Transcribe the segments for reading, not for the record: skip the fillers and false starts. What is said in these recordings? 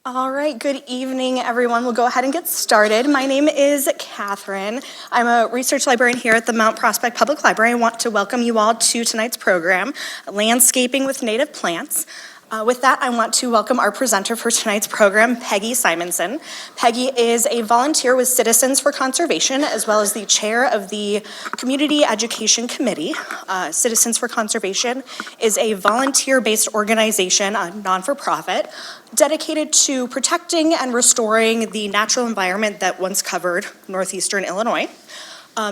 All right, good evening, everyone. We'll go ahead and get started. My name is Catherine. I'm a research librarian here at the Mount Prospect Public Library. I want to welcome you all to tonight's program, Landscaping with Native Plants. With that, I want to welcome our presenter for tonight's program, Peggy Simonsen. Peggy is a volunteer with Citizens for Conservation, as well as the chair of the Community Education Committee. Citizens for Conservation is a volunteer-based organization, a non-for-profit, dedicated to protecting and restoring the natural environment that once covered northeastern Illinois.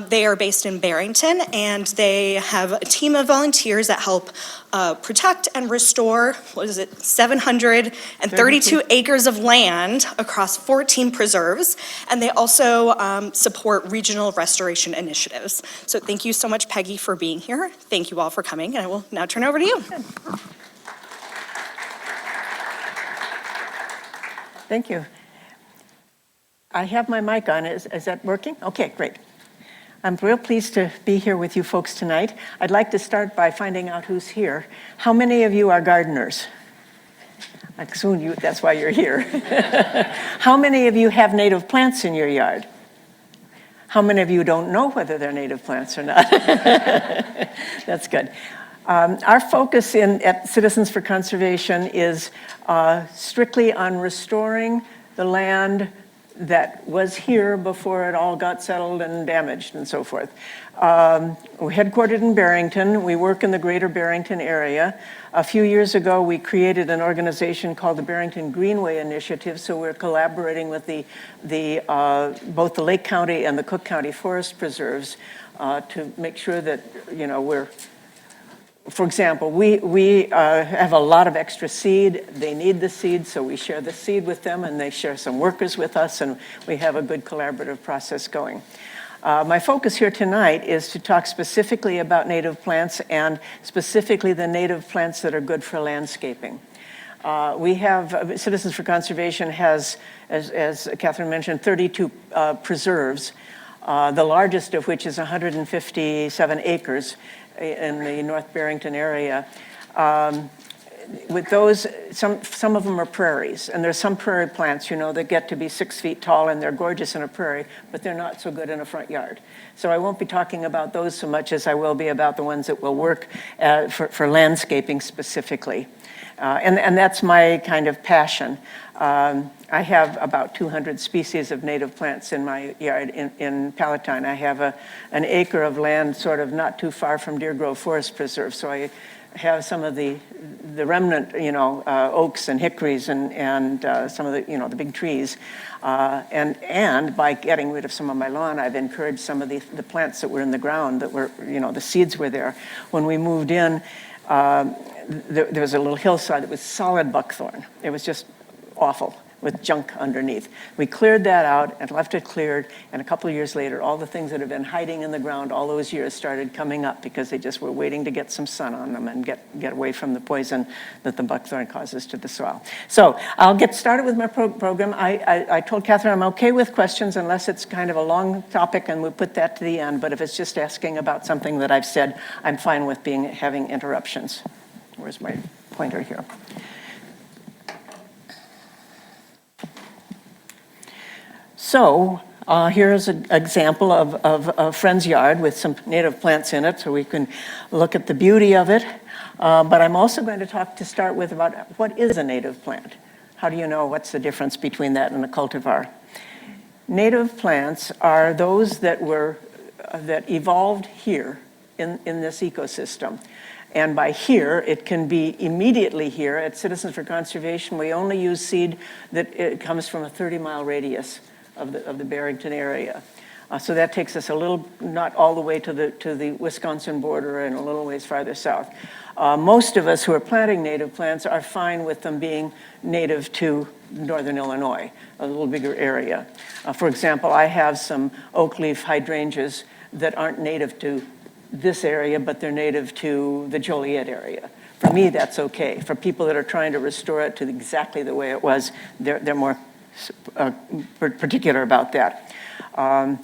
They are based in Barrington, and they have a team of volunteers that help protect and restore, 732 acres of land across 14 preserves, and they also support regional restoration initiatives. So thank you so much, Peggy, for being here. Thank you all for coming, and I will now turn over to you. Thank you. I have my mic on. Is that working? Okay, great. I'm real pleased to be here with you folks tonight. I'd like to start by finding out who's here. How many of you are gardeners? I assume that's why you're here. How many of you have native plants in your yard? How many of you don't know whether they're native plants or not? That's good. Our focus at Citizens for Conservation is strictly on restoring the land that was here before it all got settled and damaged and so forth. We're headquartered in Barrington. We work in the greater Barrington area. A few years ago, we created an organization called the Barrington Greenway Initiative, so we're collaborating with both the Lake County and the Cook County Forest Preserves to make sure that, we're. For example, we have a lot of extra seed. They need the seed, so we share the seed with them, and they share some workers with us, and we have a good collaborative process going. My focus here tonight is to talk specifically about native plants, and specifically the native plants that are good for landscaping. We have, Citizens for Conservation has, as Catherine mentioned, 32 preserves, the largest of which is 157 acres in the North Barrington area. With those, some of them are prairies, and there's some prairie plants, that get to be 6 feet tall, and they're gorgeous in a prairie, but they're not so good in a front yard. So I won't be talking about those so much as I will be about the ones that will work for landscaping specifically. And that's my kind of passion. I have about 200 species of native plants in my yard in Palatine. I have an acre of land sort of not too far from Deer Grove Forest Preserve, so I have some of the remnant, oaks and hickories and some of the big trees. And by getting rid of some of my lawn, I've encouraged some of the plants that were in the ground that were, the seeds were there. When we moved in, there was a little hillside that was solid buckthorn. It was just awful with junk underneath. We cleared that out and left it cleared, and a couple of years later, all the things that have been hiding in the ground all those years started coming up because they just were waiting to get some sun on them and get away from the poison that the buckthorn causes to the soil. So I'll get started with my program. I told Catherine I'm okay with questions unless it's kind of a long topic, and we'll put that to the end, but if it's just asking about something that I've said, I'm fine with having interruptions. Where's my pointer here? So here's an example of a friend's yard with some native plants in it, so we can look at the beauty of it. But I'm also going to start with about what is a native plant? How do you know what's the difference between that and a cultivar? Native plants are those that evolved here in this ecosystem. And by here, it can be immediately here. At Citizens for Conservation, we only use seed that it comes from a 30-mile radius of the Barrington area. So that takes us not all the way to the Wisconsin border and a little ways farther south. Most of us who are planting native plants are fine with them being native to northern Illinois, a little bigger area. For example, I have some oak leaf hydrangeas that aren't native to this area, but they're native to the Joliet area. For me, that's okay. For people that are trying to restore it to exactly the way it was, they're more particular about that. And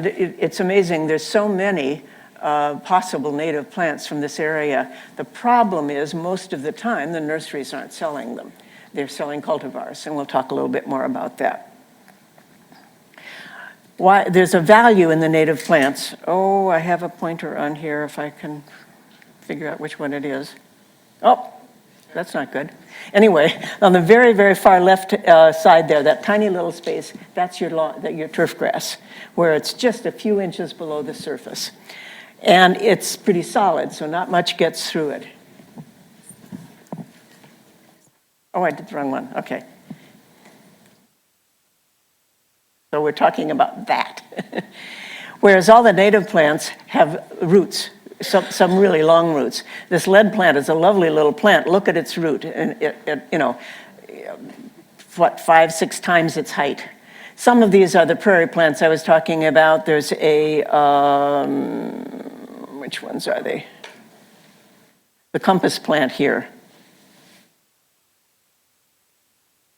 it's amazing. There's so many possible native plants from this area. The problem is most of the time the nurseries aren't selling them. they're selling cultivars, and we'll talk a little bit more about that. Why there's a value in the native plants. Oh, I have a pointer on here if I can figure out which one it is. Oh, that's not good. Anyway, on the very, very far left side there, that tiny little space, that's your turf grass, where it's just a few inches below the surface. And it's pretty solid, so not much gets through it. Oh, I did the wrong one. Okay. So we're talking about that. Whereas all the native plants have roots, some really long roots. This lead plant is a lovely little plant. Look at its root, and what, 5-6 times its height. Some of these are the prairie plants I was talking about. There's a, which ones are they? The compass plant here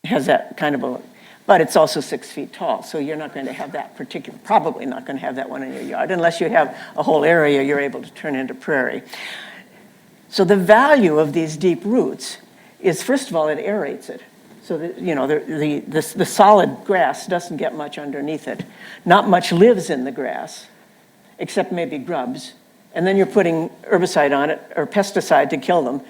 has that kind of a, but it's also 6 feet tall, so you're not going to have that probably not going to have that one in your yard, unless you have a whole area you're able to turn into prairie. So the value of these deep roots is, first of all, it aerates it. So that, the solid grass doesn't get much underneath it. Not much lives in the grass, except maybe grubs. And then you're putting herbicide on it, or pesticide to kill them.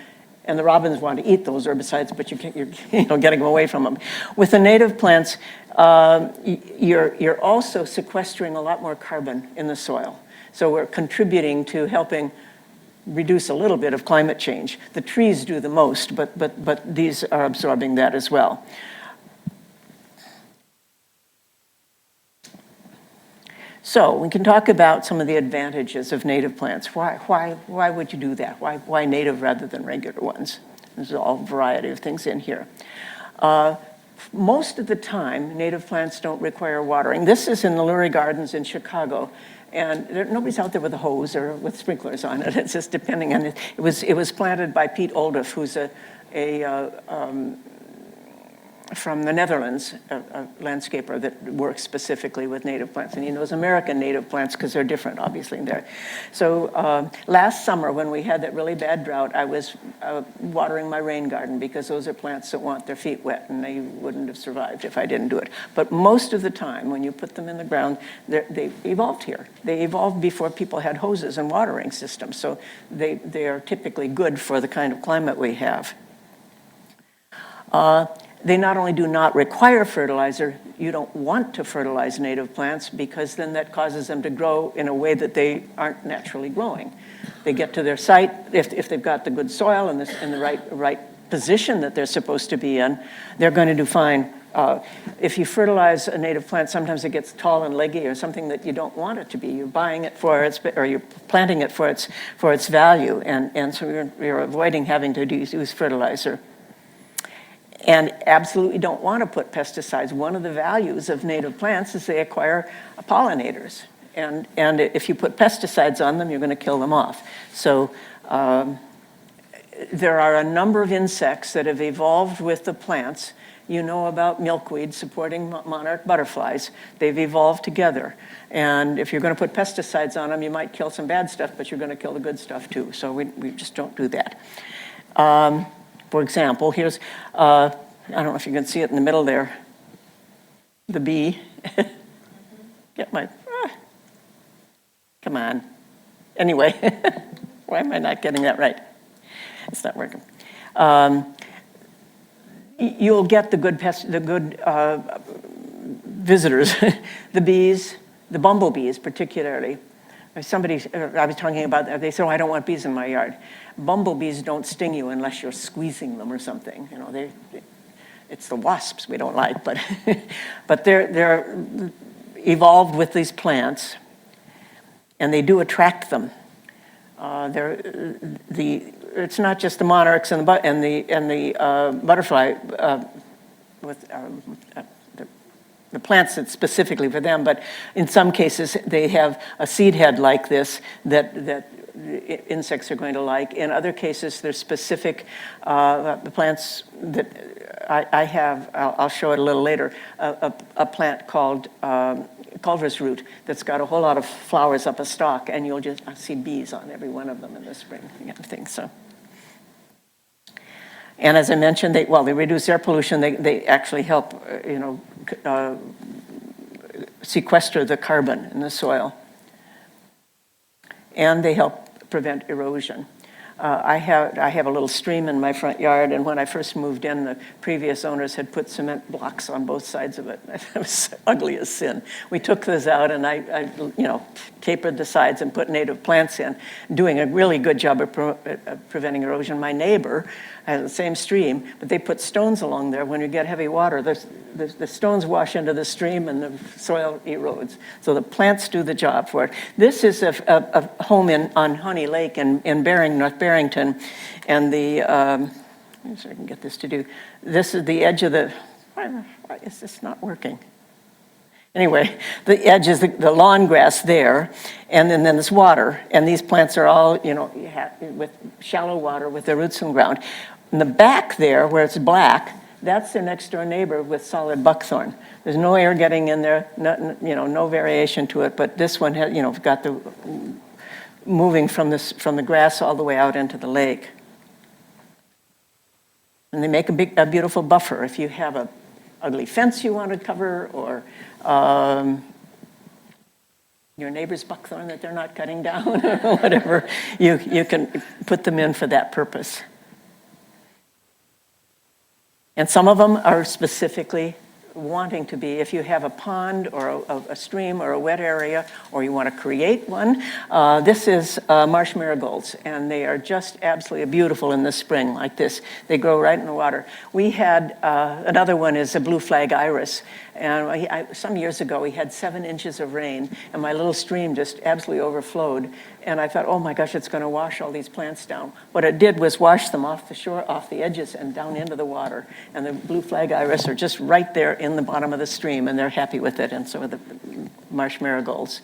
And the robins want to eat those herbicides, but you're getting them away from them. With the native plants, you're also sequestering a lot more carbon in the soil. So we're contributing to helping reduce a little bit of climate change. The trees do the most, but these are absorbing that as well. So we can talk about some of the advantages of native plants. Why would you do that? Why native rather than regular ones? There's all variety of things in here. Most of the time, native plants don't require watering. This is in the Lurie Gardens in Chicago, and nobody's out there with a hose or with sprinklers on it. It's just depending on it. It was planted by Piet Olduff, who's from the Netherlands, a landscaper that works specifically with native plants. And he knows American native plants because they're different, obviously, in there. So last summer, when we had that really bad drought, I was watering my rain garden, because those are plants that want their feet wet, and they wouldn't have survived if I didn't do it. But most of the time, when you put them in the ground, they evolved here. They evolved before people had hoses and watering systems. So they are typically good for the kind of climate we have. They not only do not require fertilizer, you don't want to fertilize native plants, because then that causes them to grow in a way that they aren't naturally growing. They get to their site, if they've got the good soil and in the right position that they're supposed to be in, they're going to do fine. If you fertilize a native plant, sometimes it gets tall and leggy or something that you don't want it to be. You're buying it or you're planting it for its value, and so you're avoiding having to use fertilizer. And absolutely don't want to put pesticides. One of the values of native plants is they acquire pollinators. And if you put pesticides on them, you're going to kill them off. So there are a number of insects that have evolved with the plants. You know about milkweed supporting monarch butterflies. They've evolved together. And if you're going to put pesticides on them, you might kill some bad stuff, but you're going to kill the good stuff too. So we just don't do that. For example, here's, I don't know if you can see it in the middle there, the bee. Come on. Anyway, why am I not getting that right? It's not working. You'll get the good visitors, the bees, the bumblebees particularly. Somebody I was talking about, they said, "Oh, I don't want bees in my yard." Bumblebees don't sting you unless you're squeezing them or something. It's the wasps we don't like, but but they're evolved with these plants, and they do attract them. It's not just the monarchs and the butterfly with. The plants that's specifically for them, but in some cases they have a seed head like this that insects are going to like. In other cases, there's specific the plants that I have. I'll show it a little later. A plant called Culver's root that's got a whole lot of flowers up a stalk, and you'll just see bees on every one of them in the spring, thing. So. And as I mentioned, they reduce air pollution. They actually help, sequester the carbon in the soil. And they help prevent erosion. I have a little stream in my front yard, and when I first moved in, the previous owners had put cement blocks on both sides of it. It was ugly as sin. We took those out, and I tapered the sides and put native plants in, doing a really good job of preventing erosion. My neighbor has the same stream, but they put stones along there. When you get heavy water, the stones wash into the stream, and the soil erodes. So the plants do the job for it. This is a home on Honey Lake in North Barrington, and let me see if I can get this to do. This is the edge of the. Why is this not working? Anyway, the edge is the lawn grass there, and then there's water, and these plants are all with shallow water with their roots in the ground. In the back there, where it's black, that's their next door neighbor with solid buckthorn. There's no air getting in there, no variation to it, but this one has, got the moving from the grass all the way out into the lake. And they make a beautiful buffer. If you have a ugly fence you want to cover, or your neighbor's buckthorn that they're not cutting down, or whatever, you can put them in for that purpose. And some of them are specifically wanting to be, if you have a pond or a stream or a wet area, or you want to create one. This is marsh marigolds, and they are just absolutely beautiful in the spring like this. They grow right in the water. We had, another one is a blue flag iris, and some years ago we had 7 inches of rain, and my little stream just absolutely overflowed, and I thought, oh my gosh, it's going to wash all these plants down. What it did was wash them off the shore, off the edges, and down into the water, and the blue flag iris are just right there in the bottom of the stream, and they're happy with it, and so are the marsh marigolds.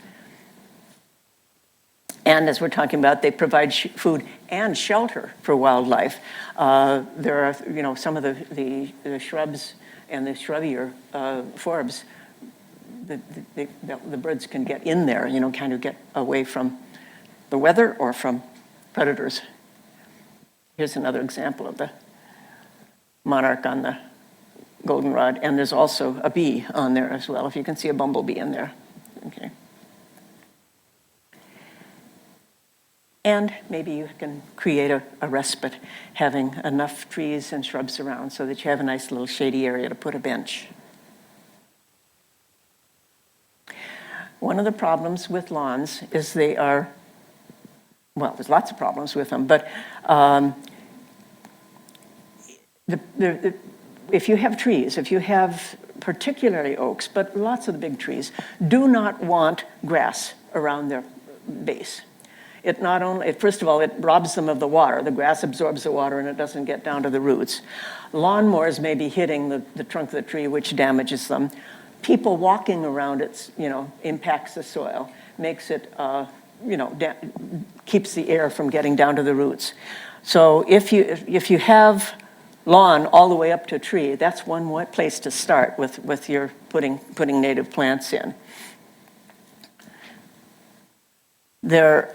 And as we're talking about, they provide food and shelter for wildlife. There are, some of the shrubs and the shrubbier forbs, the birds can get in there, kind of get away from the weather or from predators. Here's another example of the monarch on the goldenrod, and there's also a bee on there as well, if you can see a bumblebee in there. Okay. And maybe you can create a respite, having enough trees and shrubs around so that you have a nice little shady area to put a bench. One of the problems with lawns is they are, well, there's lots of problems with them, but if you have trees, if you have particularly oaks, but lots of the big trees, do not want grass around their base. It not only, first of all, it robs them of the water. The grass absorbs the water and it doesn't get down to the roots. Lawnmowers may be hitting the trunk of the tree, which damages them. People walking around it, impacts the soil, makes it, keeps the air from getting down to the roots. So if you have lawn all the way up to a tree, that's one place to start with your putting native plants in. They're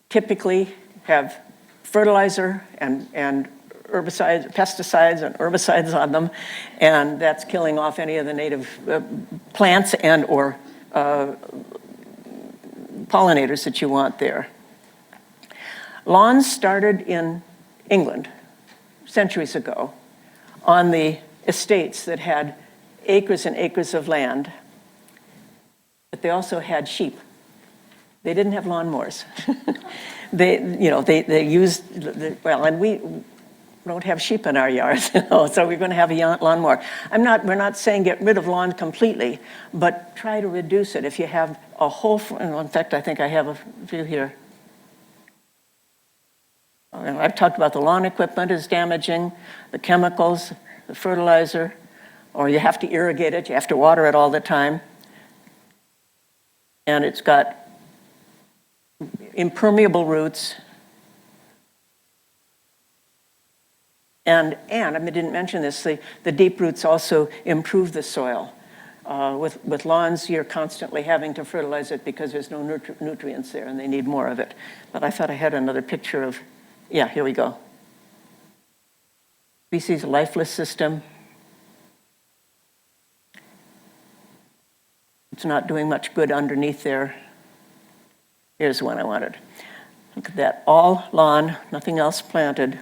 typically have fertilizer and herbicides, pesticides and herbicides on them, and that's killing off any of the native plants and or pollinators that you want there. Lawns started in England centuries ago on the estates that had acres and acres of land, but they also had sheep. They didn't have lawnmowers. They used, and we don't have sheep in our yards, so we're going to have a lawnmower. We're not saying get rid of lawn completely, but try to reduce it. If you have a whole, in fact, I think I have a few here. I've talked about the lawn equipment is damaging, the chemicals, the fertilizer, or you have to irrigate it, you have to water it all the time. And it's got impermeable roots. And I didn't mention this, the deep roots also improve the soil. With lawns, you're constantly having to fertilize it because there's no nutrients there and they need more of it. But I thought I had another picture of, yeah, here we go. species lifeless system. It's not doing much good underneath there. Here's one I wanted. Look at that, all lawn, nothing else planted.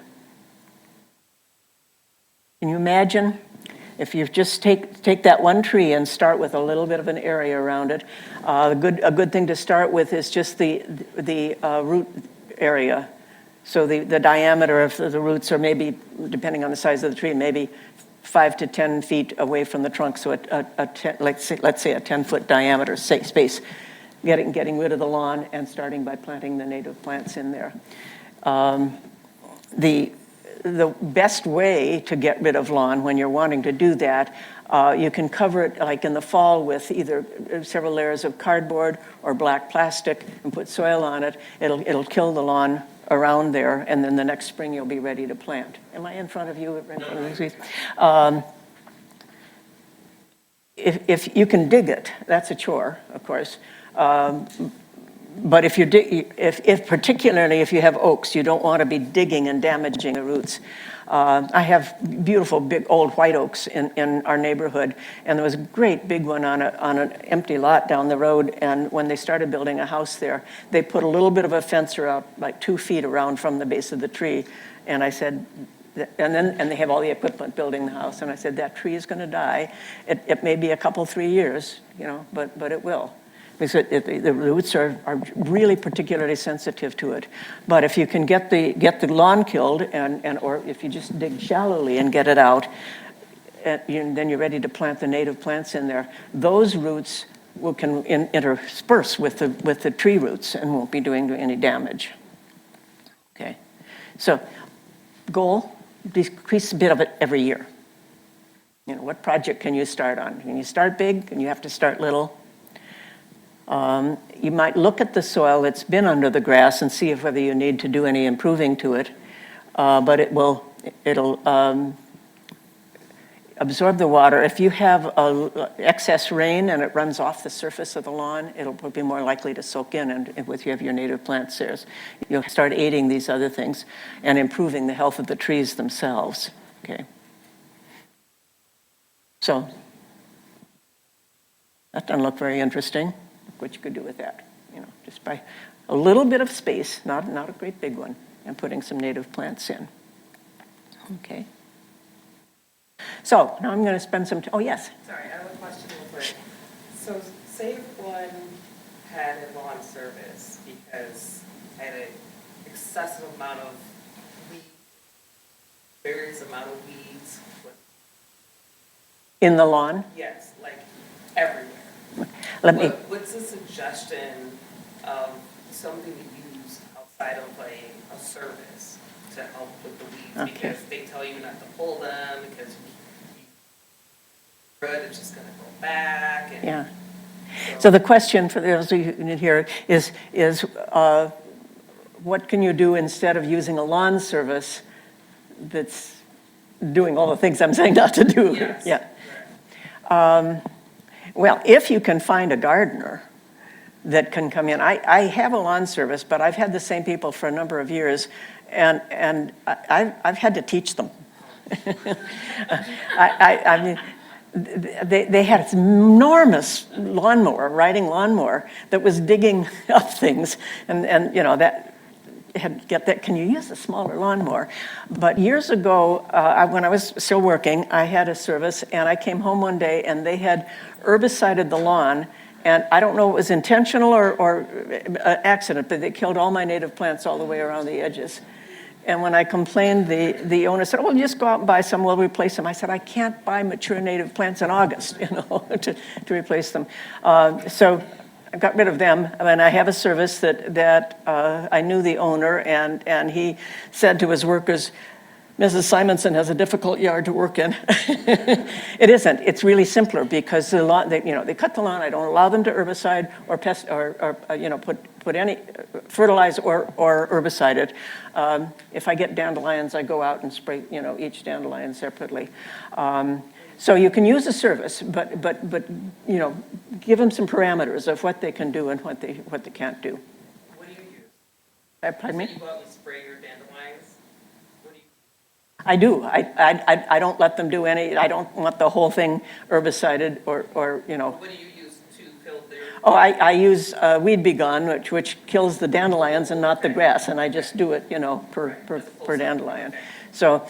Can you imagine if you just take that one tree and start with a little bit of an area around it? A good thing to start with is just the root area. So the diameter of the roots are maybe, depending on the size of the tree, maybe 5 to 10 feet away from the trunk. So let's say a 10-foot diameter space. Getting rid of the lawn and starting by planting the native plants in there. The best way to get rid of lawn when you're wanting to do that, you can cover it like in the fall with either several layers of cardboard or black plastic and put soil on it. It'll kill the lawn around there, and then the next spring you'll be ready to plant. Am I in front of you? If you can dig it, that's a chore, of course. But if particularly if you have oaks, you don't want to be digging and damaging the roots. I have beautiful big old white oaks in our neighborhood, and there was a great big one on an empty lot down the road. And when they started building a house there, they put a little bit of a fence around, like 2 feet around from the base of the tree. And I said, and they have all the equipment building the house. And I said, that tree is going to die. It may be a couple, 3 years, but it will. Because the roots are really particularly sensitive to it. But if you can get the lawn killed, or if you just dig shallowly and get it out, then you're ready to plant the native plants in there. Those roots can intersperse with the tree roots and won't be doing any damage. Okay, so goal: decrease a bit of it every year. What project can you start on? Can you start big? And you have to start little. You might look at the soil that's been under the grass and see whether you need to do any improving to it, but it'll absorb the water. If you have excess rain and it runs off the surface of the lawn, it'll be more likely to soak in, and if you have your native plants there, you'll start aiding these other things and improving the health of the trees themselves. Okay. So that doesn't look very interesting. What you could do with that, just by a little bit of space, not a great big one, and putting some native plants in. Okay. So now I'm going to spend some time. Oh, yes. Sorry, I have a question real quick. So say if one had a lawn service because had an excessive amount of weeds, various amount of weeds. In the lawn? Yes, like everywhere. What's a suggestion of something to use outside of a service to help with the weeds? Okay. Because they tell you not to pull them because it's just going to go back. And Yeah. So the question for those of you who didn't hear is what can you do instead of using a lawn service that's doing all the things I'm saying not to do? Yes. Yeah. Well, if you can find a gardener that can come in. I have a lawn service, but I've had the same people for a number of years, and I've had to teach them. I mean, they had this enormous riding lawnmower that was digging up things, and that had to get that. Can you use a smaller lawnmower? But years ago, when I was still working, I had a service, and I came home one day, and they had herbicided the lawn, and I don't know if it was intentional or accident, but they killed all my native plants all the way around the edges. And when I complained, the owner said, "Oh, just go out and buy some, we'll replace them." I said, "I can't buy mature native plants in August, to replace them." So I got rid of them, and I have a service that I knew the owner, and he said to his workers, "Mrs. Simonsen has a difficult yard to work in." It isn't. It's really simpler because the lawn, they cut the lawn. I don't allow them to herbicide or pest or put any fertilize or herbicide it. If I get dandelions, I go out and spray each dandelion separately. So you can use a service, but give them some parameters of what they can do and what they can't do. What do you use? Pardon me? You go out and spray your dandelions? What do you? I do. I don't let them do any, I don't want the whole thing herbicided or you know. What do you use to kill their? Oh, I use Weed Be Gone, which kills the dandelions and not the grass, and I just do it, you know, per dandelion. So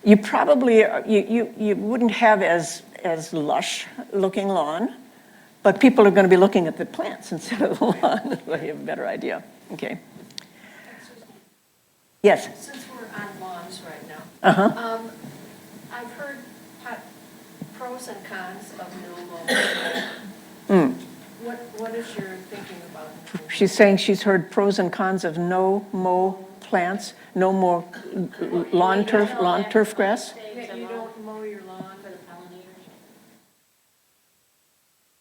you probably, you wouldn't have as lush looking lawn, but people are going to be looking at the plants instead of the lawn. So you have a better idea. Okay. Yes. Since we're on lawns right now, Uh-huh. I've heard pros and cons of no Mm. mow. What is your thinking about? She's saying she's heard pros and cons of no mow plants, no more lawn turf grass. That you don't mow your lawn for the pollinators?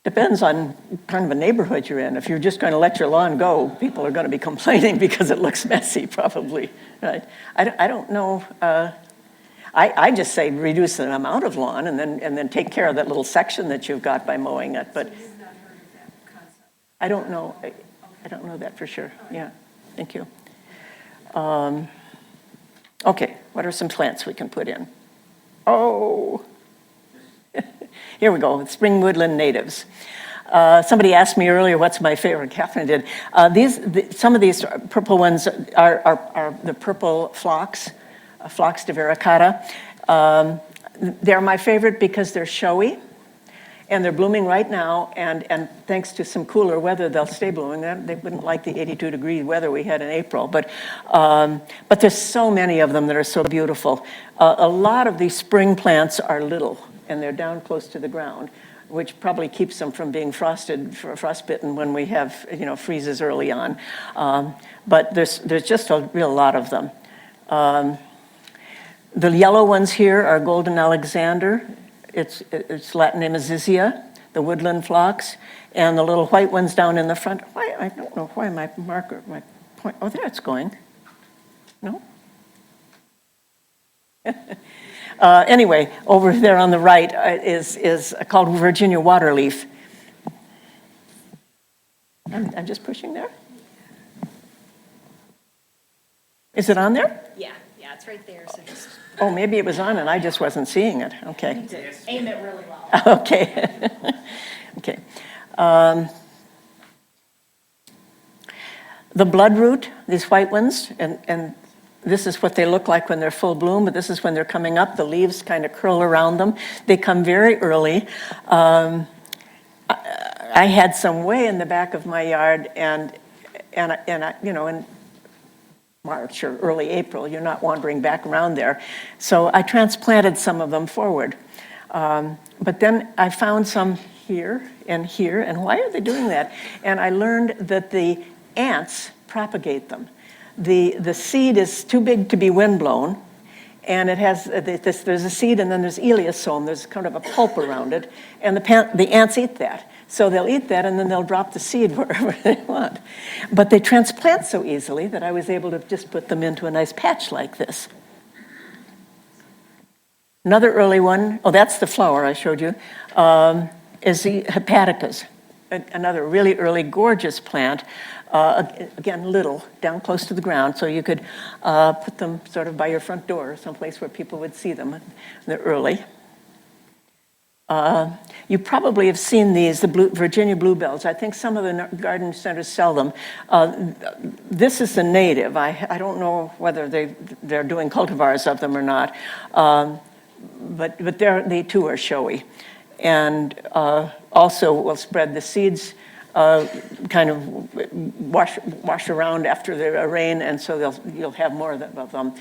Depends on kind of a neighborhood you're in. If you're just going to let your lawn go, people are going to be complaining because it looks messy, probably, right? I don't know. I just say reduce the amount of lawn and then take care of that little section that you've got by mowing it. But So you've not heard of that concept? I don't know. I don't know that for sure. Yeah, thank you. Okay, what are some plants we can put in? Oh, here we go, spring woodland natives. Somebody asked me earlier, what's my favorite? Catherine did. Some of these purple ones are the purple phlox, Phlox divaricata. They're my favorite because they're showy. And they're blooming right now, and thanks to some cooler weather, they'll stay blooming. They wouldn't like the 82-degree weather we had in April, but there's so many of them that are so beautiful. A lot of these spring plants are little, and they're down close to the ground, which probably keeps them from being frostbitten when we have, you know, freezes early on. But there's just a real lot of them. The yellow ones here are Golden Alexander. Its Latin name is Zizia, the woodland phlox, and the little white ones down in the front. Why, I don't know why my point, oh, there it's going. No? Anyway, over there on the right is called Virginia waterleaf. I'm just pushing there. Is it on there? Yeah, it's right there, so just Oh, maybe it was on and I just wasn't seeing it. Okay. aim it really well. Okay. Okay. The bloodroot, these white ones, and this is what they look like when they're full bloom, but this is when they're coming up. The leaves kind of curl around them. They come very early. I had some way in the back of my yard, and you know, in March or early April, you're not wandering back around there. So I transplanted some of them forward. But then I found some here, and why are they doing that? And I learned that the ants propagate them. The seed is too big to be windblown, and it has there's a seed and then there's elaeosome. There's kind of a pulp around it, and the ants eat that. So they'll eat that and then they'll drop the seed wherever they want. But they transplant so easily that I was able to just put them into a nice patch like this. Another early one, oh, that's the flower I showed you, is the hepaticas. Another really early gorgeous plant. Again, little, down close to the ground, so you could put them sort of by your front door, someplace where people would see them. They're early. You probably have seen these, the Virginia bluebells. I think some of the garden centers sell them. This is the native. I don't know whether they're doing cultivars of them or not, but they too are showy. And also will spread the seeds, kind of wash around after the rain, and so you'll have more of them.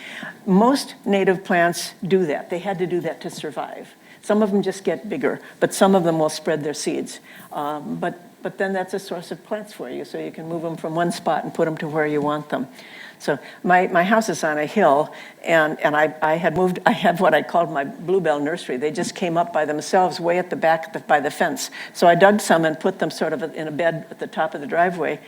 Most native plants do that. They had to do that to survive. Some of them just get bigger, but some of them will spread their seeds. But then that's a source of plants for you, so you can move them from one spot and put them to where you want them. So my house is on a hill, and I have what I called my bluebell nursery. They just came up by themselves way at the back by the fence. So I dug some and put them sort of in a bed at the top of the driveway.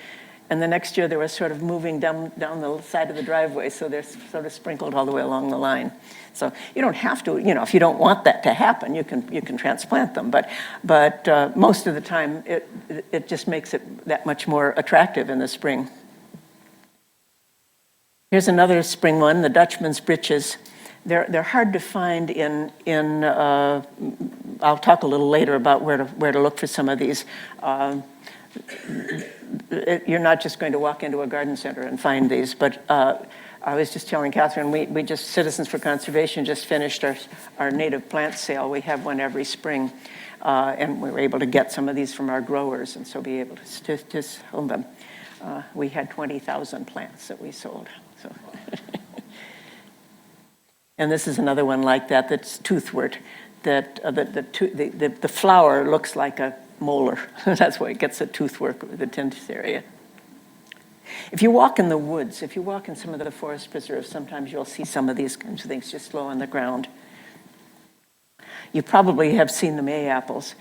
And the next year they were sort of moving down the side of the driveway, so they're sort of sprinkled all the way along the line. So you don't have to, if you don't want that to happen, you can transplant them. But most of the time, it just makes it that much more attractive in the spring. Here's another spring one, the Dutchman's breeches. they're hard to find I'll talk a little later about where to look for some of these. You're not just going to walk into a garden center and find these, but I was just telling Catherine, we just, Citizens for Conservation just finished our native plant sale. We have one every spring, and we were able to get some of these from our growers, and so be able to sell them. We had 20,000 plants that we sold. So. And this is another one like that that's toothwort. That the flower looks like a molar. That's why it gets a toothwort with the tint area. If you walk in the woods, if you walk in some of the forest preserves, sometimes you'll see some of these kinds of things just low on the ground. You probably have seen the May apples.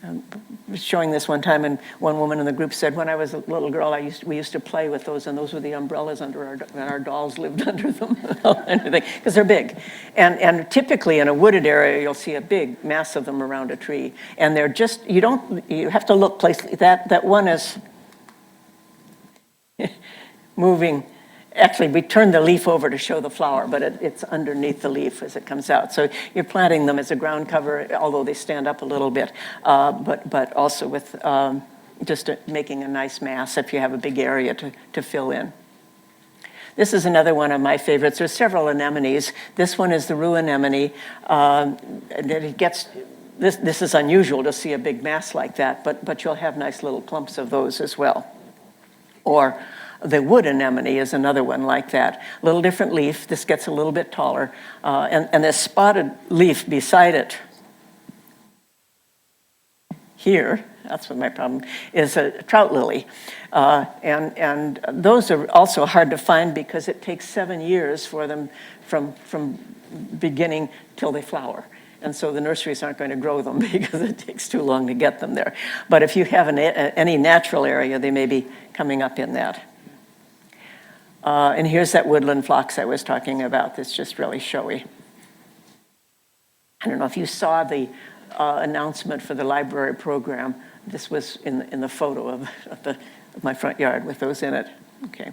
I was showing this one time, and one woman in the group said, when I was a little girl, we used to play with those, and those were the umbrellas and our dolls lived under them, because they're big. And typically in a wooded area, you'll see a big mass of them around a tree, and they're just, you have to look places. That one is moving. Actually, we turned the leaf over to show the flower, but it's underneath the leaf as it comes out. So you're planting them as a ground cover, although they stand up a little bit, but also with just making a nice mass if you have a big area to fill in. This is another one of my favorites. There's several anemones. This one is the rue anemone. This is unusual to see a big mass like that, but you'll have nice little clumps of those as well. Or the wood anemone is another one like that. A little different leaf. This gets a little bit taller. And this spotted leaf beside it here, that's what my problem is, a trout lily. And those are also hard to find because it takes 7 years for them from beginning till they flower. And so the nurseries aren't going to grow them because it takes too long to get them there. But if you have any natural area, they may be coming up in that. And here's that woodland phlox I was talking about that's just really showy. I don't know if you saw the announcement for the library program. This was in the photo of my front yard with those in it. Okay.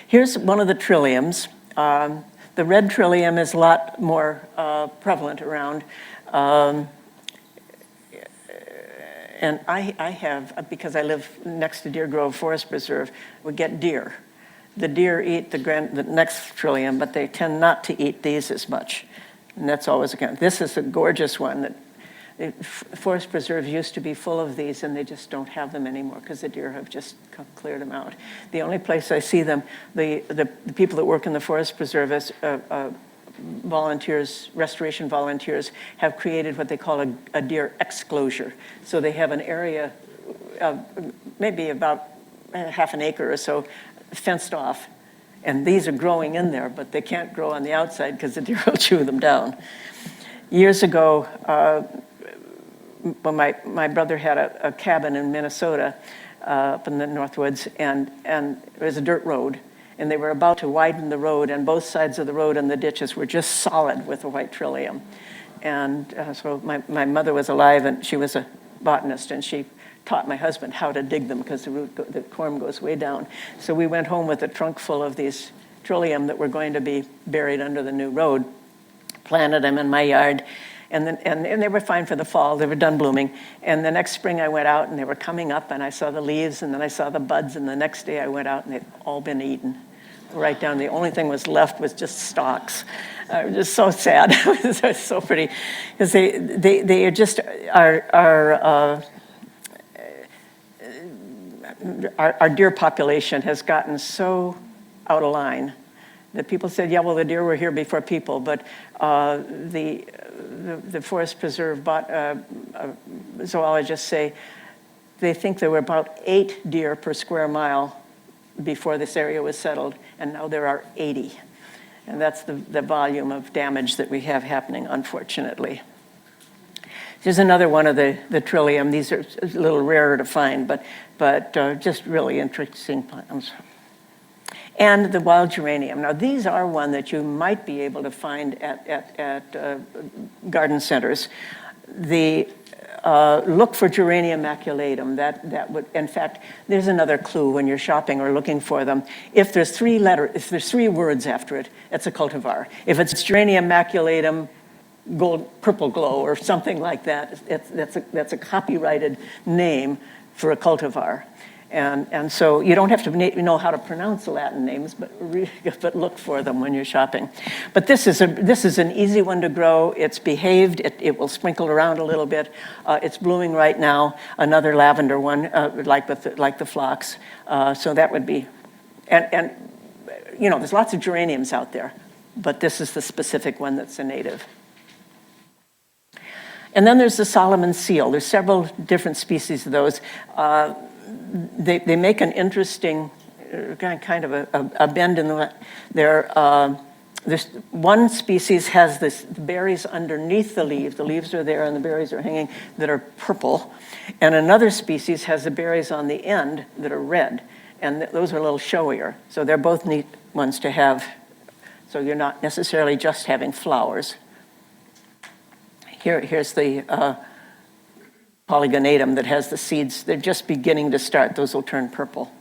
Here's one of the trilliums. The red trillium is a lot more prevalent around. And I have, because I live next to Deer Grove Forest Preserve, we get deer. The deer eat the next trillium, but they tend not to eat these as much. And that's always again. This is a gorgeous one that forest preserves used to be full of these, and they just don't have them anymore because the deer have just cleared them out. The only place I see them, the people that work in the forest preserve as volunteers, restoration volunteers, have created what they call a deer exclosure. So they have an area of maybe about half an acre or so fenced off, and these are growing in there, but they can't grow on the outside because the deer will chew them down. Years ago, when my brother had a cabin in Minnesota, up in the Northwoods, and it was a dirt road, and they were about to widen the road, and both sides of the road and the ditches were just solid with the white trillium. And so my mother was alive, and she was a botanist, and she taught my husband how to dig them because the corm goes way down. So we went home with a trunk full of these trillium that were going to be buried under the new road, planted them in my yard, and they were fine for the fall. They were done blooming. And the next spring I went out, and they were coming up, and I saw the leaves, and then I saw the buds, and the next day I went out, and they'd all been eaten right down. The only thing was left was just stalks. It was just so sad. It was so pretty because they are just our deer population has gotten so out of line that people said, yeah, well, the deer were here before people, but the forest preserve zoologists say they think there were about 8 deer per square mile before this area was settled, and now there are 80. And that's the volume of damage that we have happening, unfortunately. Here's another one of the trillium. These are a little rarer to find, but just really interesting plants. And the wild geranium. Now, these are one that you might be able to find at garden centers. The look for Geranium maculatum. That would, in fact, there's another clue when you're shopping or looking for them. If there's three words after it, it's a cultivar. If it's Geranium maculatum, gold, purple glow, or something like that, that's a copyrighted name for a cultivar. And so you don't have to know how to pronounce the Latin names, but look for them when you're shopping. But this is an easy one to grow. It's behaved. It will sprinkle around a little bit. It's blooming right now. Another lavender one, like the phlox. So that would be, and there's lots of geraniums out there, but this is the specific one that's a native. And then there's the Solomon seal. There's several different species of those. They make an interesting kind of a bend in the. This one species has the berries underneath the leaves. The leaves are there and the berries are hanging that are purple. And another species has the berries on the end that are red. And those are a little showier. So they're both neat ones to have. So you're not necessarily just having flowers. Here's the polygonatum that has the seeds. They're just beginning to start. Those will turn purple.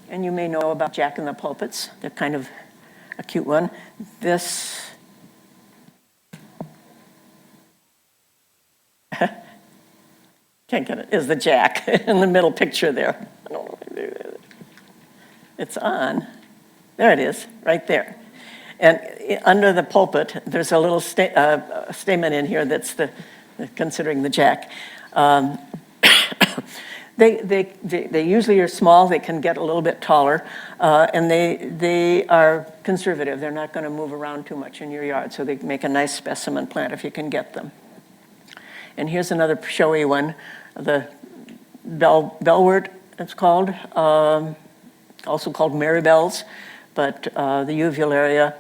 And you may know about Jack in the Pulpits. They're kind of a cute one. This can't get it, is the Jack in the middle picture there. It's on. There it is, right there. And under the pulpit, there's a little statement in here that's considering the Jack. They usually are small. They can get a little bit taller, and they are conservative. They're not going to move around too much in your yard, so they make a nice specimen plant if you can get them. And here's another showy one, the bellwort, it's called, also called marybells, but the uvularia,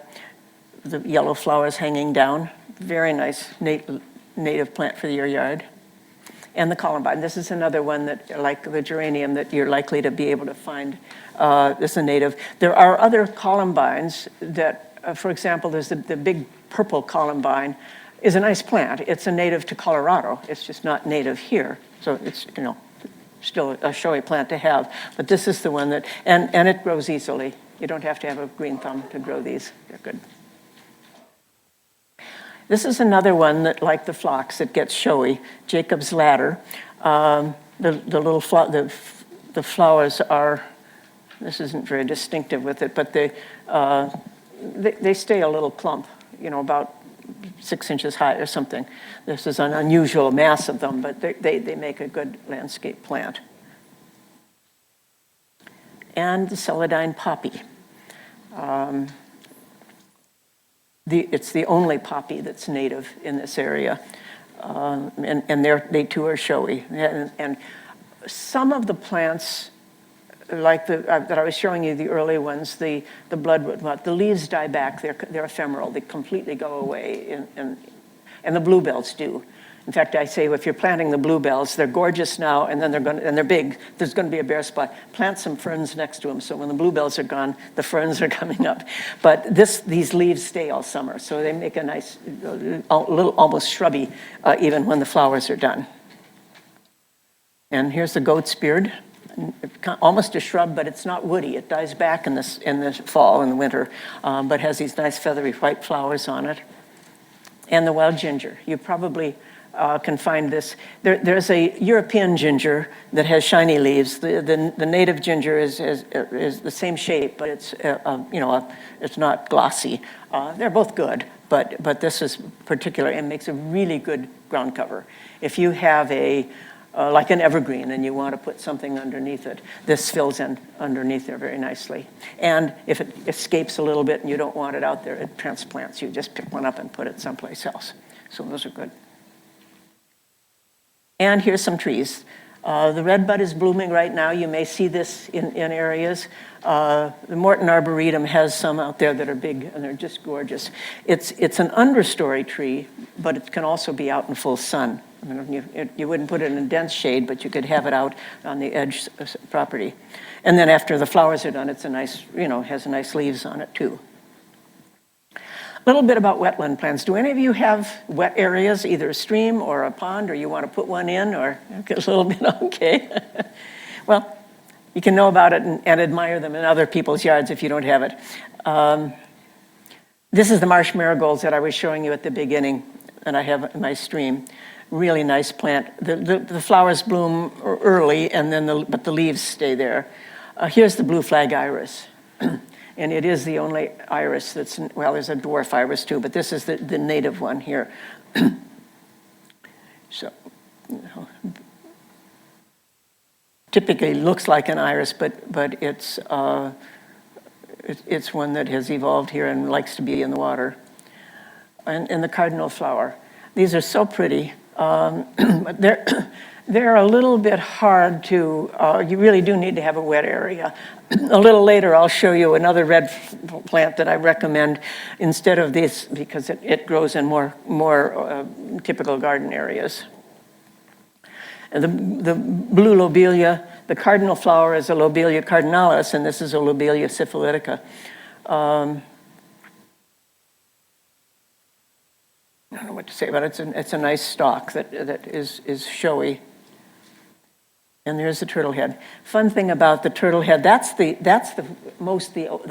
the yellow flowers hanging down, very nice native plant for your yard. And the columbine. This is another one that, like the geranium, that you're likely to be able to find. This is a native. There are other columbines that, for example, there's the big purple columbine is a nice plant. It's a native to Colorado. It's just not native here. So it's, still a showy plant to have. But this is the one that, and it grows easily. You don't have to have a green thumb to grow these. They're good. This is another one that, like the phlox, it gets showy. Jacob's ladder. The little the flowers are. This isn't very distinctive with it, but they stay a little clump. About 6 inches high or something. This is an unusual mass of them, but they make a good landscape plant. And the celandine poppy. It's the only poppy that's native in this area, and they too are showy. And some of the plants, like that I was showing you, the early ones, the bloodroot, the leaves die back. They're ephemeral. They completely go away, and the bluebells do. In fact, I say if you're planting the bluebells, they're gorgeous now, and then they're big. There's going to be a bare spot. Plant some ferns next to them, so when the bluebells are gone, the ferns are coming up. But these leaves stay all summer, so they make a nice, little almost shrubby, even when the flowers are done. And here's the goat's beard, almost a shrub, but it's not woody. It dies back in the fall and the winter, but has these nice feathery white flowers on it. And the wild ginger. You probably can find this. There's a European ginger that has shiny leaves. The native ginger is the same shape, but it's it's not glossy. They're both good, but this is particular and makes a really good ground cover. If you have like an evergreen and you want to put something underneath it, this fills in underneath there very nicely. And if it escapes a little bit and you don't want it out there, it transplants. You just pick one up and put it someplace else. So those are good. And here's some trees. The redbud is blooming right now. You may see this in areas. The Morton Arboretum has some out there that are big, and they're just gorgeous. It's an understory tree, but it can also be out in full sun. I mean, you wouldn't put it in dense shade, but you could have it out on the edge property. And then after the flowers are done, it's a nice, has nice leaves on it too. little bit about wetland plants. Do any of you have wet areas, either a stream or a pond, or you want to put one in, or a little bit, okay? Well, you can know about it and admire them in other people's yards if you don't have it. This is the marsh marigolds that I was showing you at the beginning, and I have in my stream. Really nice plant. The flowers bloom early, and then but the leaves stay there. Here's the blue flag iris. And it is the only iris that's, well, there's a dwarf iris too, but this is the native one here. So, typically looks like an iris, but it's one that has evolved here and likes to be in the water. And the cardinal flower. These are so pretty. But they're a little bit hard to, you really do need to have a wet area. A little later, I'll show you another red plant that I recommend instead of this because it grows in more typical garden areas. And the blue lobelia, the cardinal flower is a lobelia cardinalis, and this is a lobelia syphilitica. I don't know what to say about it. It's a nice stalk that is showy. And there's the turtle head. Fun thing about the turtle head, the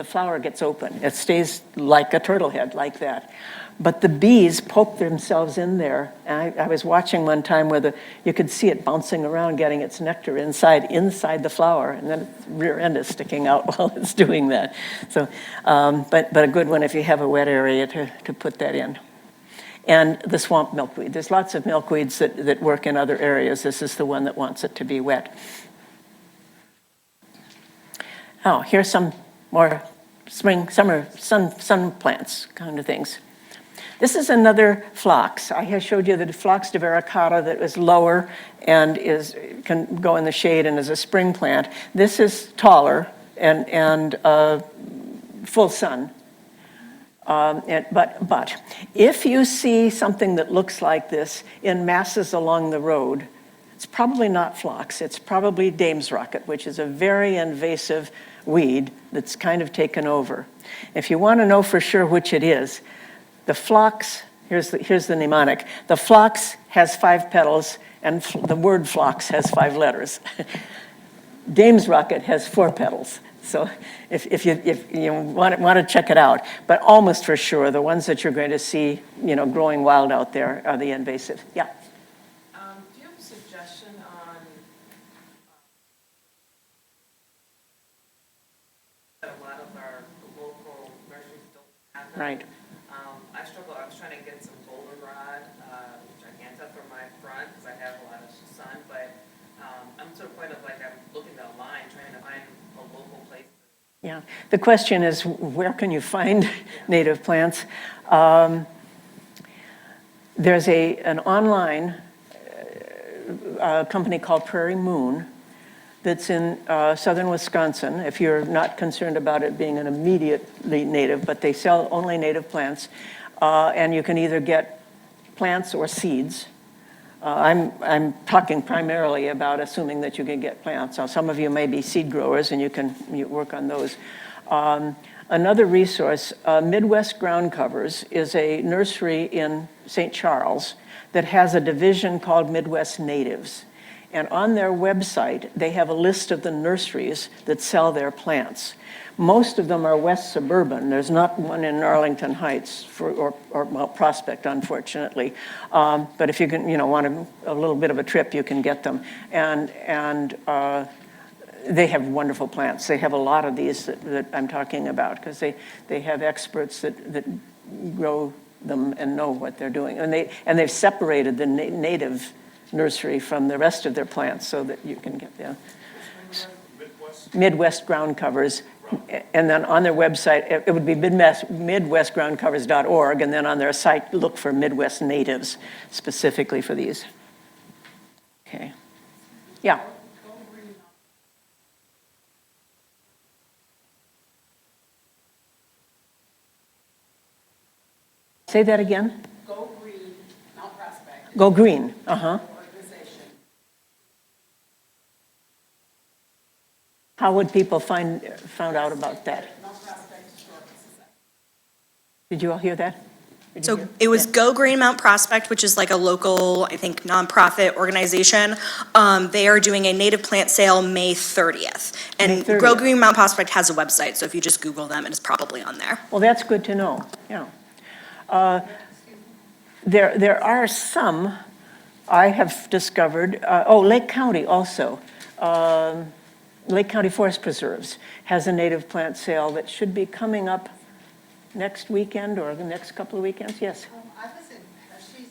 flower gets open. It stays like a turtle head, like that. But the bees poke themselves in there. And I was watching one time where you could see it bouncing around, getting its nectar inside the flower, and then its rear end is sticking out while it's doing that. So, but a good one if you have a wet area to put that in. And the swamp milkweed. There's lots of milkweeds that work in other areas. This is the one that wants it to be wet. Oh, here's some more spring, summer, sun plants kind of things. This is another phlox. I have showed you the Phlox divaricata that is lower and can go in the shade and is a spring plant. This is taller and full sun. But if you see something that looks like this in masses along the road, it's probably not phlox. It's probably Dame's rocket, which is a very invasive weed that's kind of taken over. If you want to know for sure which it is, the phlox, here's the mnemonic. The phlox has 5 petals, and the word phlox has 5 letters. Dame's rocket has 4 petals. So if you want to check it out, but almost for sure, the ones that you're going to see, growing wild out there are the invasive. Yeah. Do you have a suggestion on that a lot of our local nurseries don't have them? Right. I struggle. I was trying to get some goldenrod, which I can't tell from my front because I have a lot of sun, but I'm to the point of I'm looking online trying to find a local place. Yeah, the question is, where can you find native plants? There's an online company called Prairie Moon that's in southern Wisconsin, if you're not concerned about it being an immediately native, but they sell only native plants, and you can either get plants or seeds. I'm talking primarily about assuming that you can get plants. Now, some of you may be seed growers, and you work on those. Another resource, Midwest Ground Covers, is a nursery in St. Charles that has a division called Midwest Natives. And on their website, they have a list of the nurseries that sell their plants. Most of them are west suburban. There's not one in Arlington Heights or Prospect, unfortunately. But if you can, want a little bit of a trip, you can get them. And they have wonderful plants. They have a lot of these that I'm talking about because they have experts that grow them and know what they're doing. And they've separated the native nursery from the rest of their plants so that you can get them. Midwest Ground Covers. And then on their website, it would be midwestgroundcovers.org, and then on their site, look for Midwest Natives specifically for these. Okay. Yeah. Say that again. Go Green, Mount Prospect. Go Green. Uh-huh. Organization. How would people found out about that? Mount Prospect Historical Society. Did you all hear that? Did you So hear? it was Yeah. Go Green Mount Prospect, which is like a local, I think, nonprofit organization. They are doing a native plant sale May 30th. May And 30th. Go Green Mount Prospect has a website, so if you just Google them, it is probably on there. Well, that's good to know, yeah. There are some I have discovered, Lake County also. Lake County Forest Preserves has a native plant sale that should be coming up next weekend or the next couple of weekends, yes. I was in Pesci,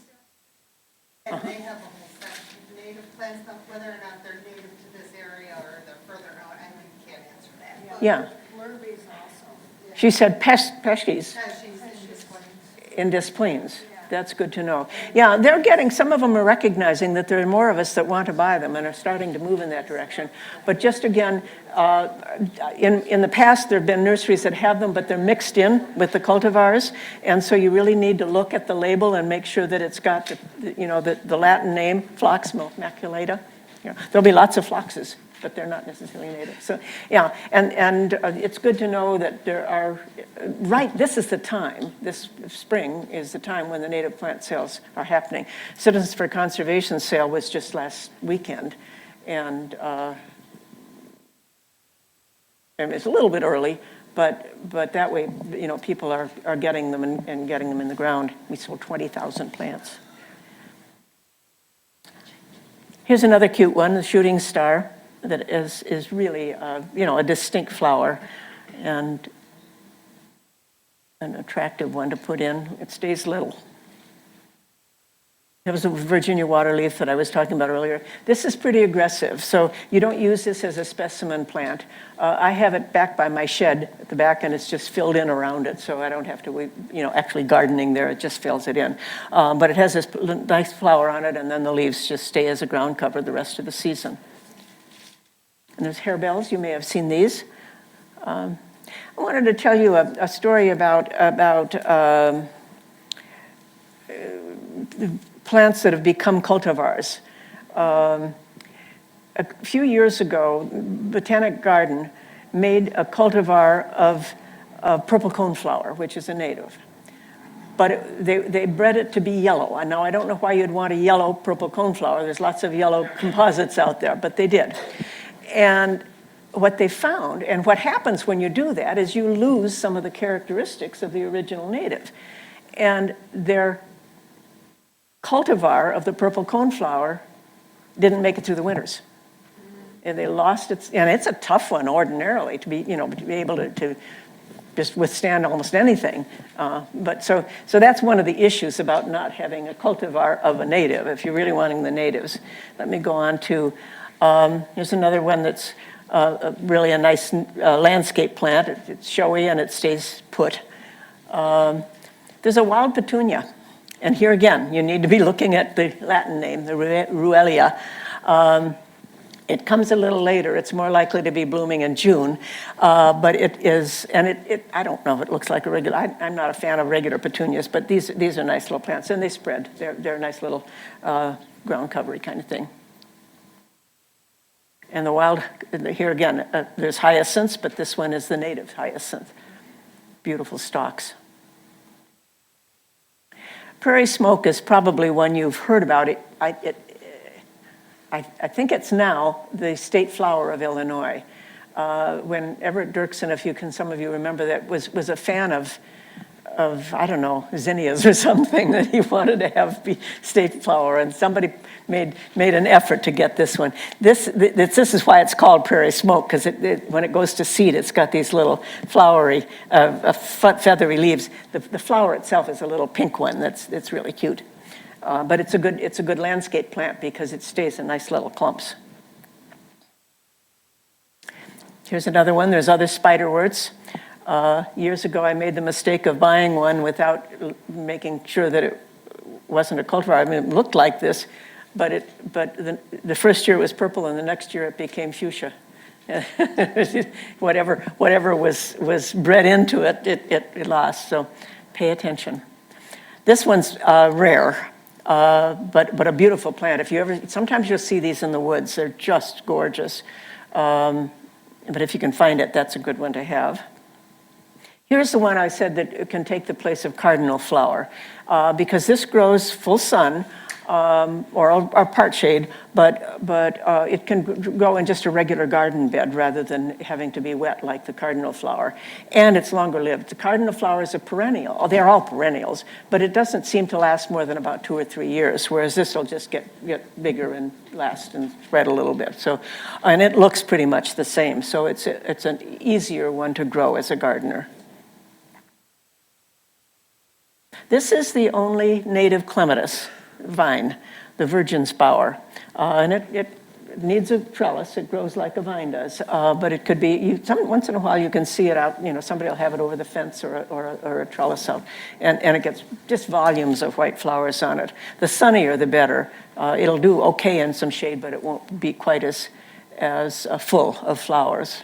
and they have a whole section of native plants, now whether or not they're native to this area or they're further out, I really can't answer that. But Yeah, Blurby's also. she said Pesci's Pesci's in this place. in Des Plaines. That's good to know. Yeah, they're getting, some of them are recognizing that there are more of us that want to buy them and are starting to move in that direction. But just again, in the past, there have been nurseries that have them, but they're mixed in with the cultivars. And so you really need to look at the label and make sure that it's got the Latin name, Phlox maculata. There'll be lots of phloxes, but they're not necessarily native. So, yeah, and it's good to know that there are, this is the time, this spring is the time when the native plant sales are happening. Citizens for Conservation sale was just last weekend, and it's a little bit early, but that way, people are getting them and getting them in the ground. We sold 20,000 plants. Here's another cute one, the shooting star, that is really, a distinct flower and an attractive one to put in. It stays little. That was a Virginia waterleaf that I was talking about earlier. This is pretty aggressive, so you don't use this as a specimen plant. I have it back by my shed at the back, and it's just filled in around it, so I don't have to, actually gardening there. It just fills it in. But it has this nice flower on it, and then the leaves just stay as a ground cover the rest of the season. And there's harebells. You may have seen these. I wanted to tell you a story about plants that have become cultivars. A few years ago, Botanic Garden made a cultivar of purple coneflower, which is a native. But they bred it to be yellow. Now, I don't know why you'd want a yellow purple coneflower. There's lots of yellow composites out there, but they did. And what they found, and what happens when you do that, is you lose some of the characteristics of the original native. And their cultivar of the purple coneflower didn't make it through the winters. And they lost its, and it's a tough one ordinarily to be, to be able to just withstand almost anything. But so that's one of the issues about not having a cultivar of a native, if you're really wanting the natives. Let me go on to, here's another one that's really a nice landscape plant. It's showy and it stays put. There's a wild petunia. And here again, you need to be looking at the Latin name, the Ruellia. It comes a little later. It's more likely to be blooming in June. But it is, and I don't know if it looks like a regular, I'm not a fan of regular petunias, but these are nice little plants, and they spread. They're a nice little ground covery kind of thing. And the wild, here again, there's hyacinths, but this one is the native hyacinth. Beautiful stalks. Prairie smoke is probably one you've heard about. I think it's now the state flower of Illinois. When Everett Dirksen, some of you remember that, was a fan of I don't know, zinnias or something that he wanted to have be state flower, and somebody made an effort to get this one. This is why it's called prairie smoke, because when it goes to seed, it's got these little flowery, feathery leaves. The flower itself is a little pink one. It's really cute, but it's a good landscape plant because it stays in nice little clumps. Here's another one. There's other spiderworts. Years ago, I made the mistake of buying one without making sure that it wasn't a cultivar. I mean, it looked like this, but the first year it was purple, and the next year it became fuchsia. whatever was bred into it, it lost. So, pay attention. This one's rare, but a beautiful plant. Sometimes you'll see these in the woods. They're just gorgeous. But if you can find it, that's a good one to have. Here's the one I said that it can take the place of cardinal flower, because this grows full sun or part shade, but it can grow in just a regular garden bed rather than having to be wet like the cardinal flower. And it's longer lived. The cardinal flower is a perennial. Oh, they're all perennials, but it doesn't seem to last more than about 2 or 3 years, whereas this will just get bigger and last and spread a little bit. So, and it looks pretty much the same. So it's an easier one to grow as a gardener. This is the only native clematis vine, the virgin's bower. And it needs a trellis. It grows like a vine does. But it could be, once in a while you can see it out, somebody will have it over the fence or a trellis out. And it gets just volumes of white flowers on it. The sunnier, the better. It'll do okay in some shade, but it won't be quite as full of flowers.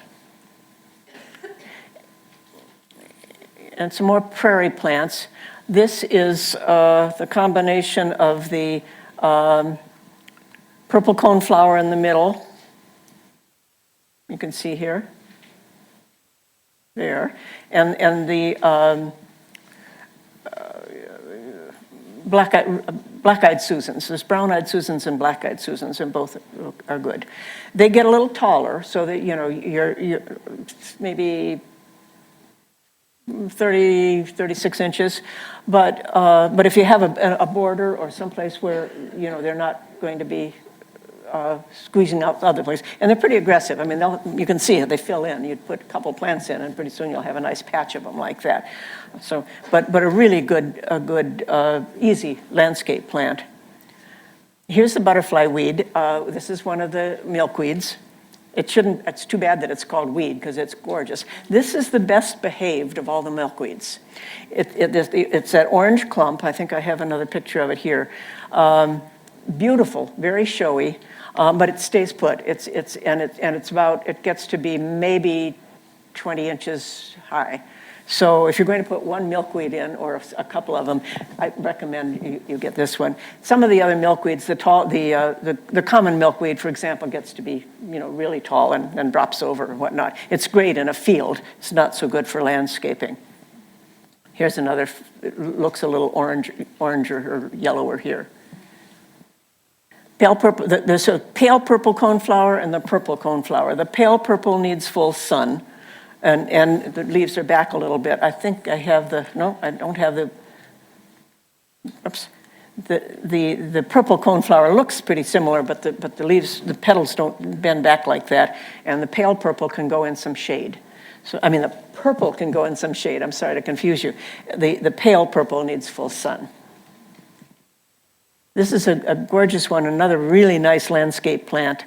And some more prairie plants. This is the combination of the purple coneflower in the middle. You can see here. There. And the black-eyed Susans. There's brown-eyed Susans and black-eyed Susans, and both are good. They get a little taller, so that, you're maybe 36 inches, but if you have a border or someplace where they're not going to be squeezing out the other place, and they're pretty aggressive. I mean, you can see it; they fill in. You'd put a couple plants in, and pretty soon you'll have a nice patch of them like that. So, but a really good, easy landscape plant. Here's the butterfly weed. This is one of the milkweeds. It's too bad that it's called weed because it's gorgeous. This is the best behaved of all the milkweeds. It's that orange clump. I think I have another picture of it here. Beautiful, very showy, but it stays put. It gets to be maybe 20 inches high. So if you're going to put one milkweed in, or a couple of them, I recommend you get this one. Some of the other milkweeds, the common milkweed, for example, gets to be really tall and drops over and whatnot. It's great in a field. It's not so good for landscaping. Here's another. It looks a little oranger or yellower here. Pale purple. There's a pale purple coneflower and the purple coneflower. The pale purple needs full sun. And the leaves are back a little bit. I think I have I don't have the, oops. The purple coneflower looks pretty similar, but the leaves, the petals don't bend back like that. And the pale purple can go in some shade. So, I mean, the purple can go in some shade. I'm sorry to confuse you. The pale purple needs full sun. This is a gorgeous one, another really nice landscape plant.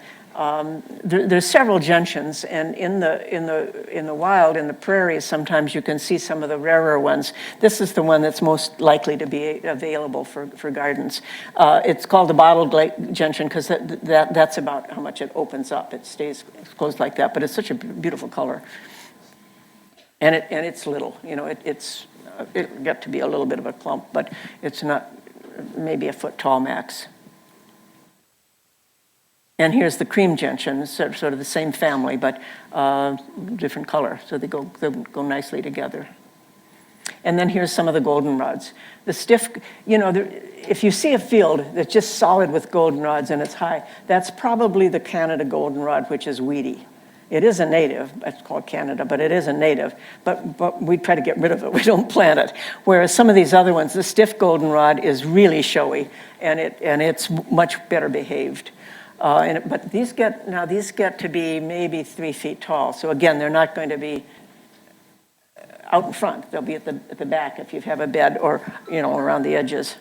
There's several gentians, and in the wild, in the prairies, sometimes you can see some of the rarer ones. This is the one that's most likely to be available for gardens. It's called the bottle gentian because that's about how much it opens up. It stays closed like that, but it's such a beautiful color. And it's little. It'll get to be a little bit of a clump, but it's not maybe a foot tall max. And here's the cream gentian, sort of the same family, but different color. So they go nicely together. And then here's some of the goldenrods. The stiff, if you see a field that's just solid with goldenrods and it's high, that's probably the Canada goldenrod, which is weedy. It is a native. It's called Canada, but it is a native. But we try to get rid of it. We don't plant it. Whereas some of these other ones, the stiff goldenrod is really showy, and it's much better behaved. But these get to be maybe 3 feet tall. So again, they're not going to be out in front. They'll be at the back if you have a bed, or around the edges.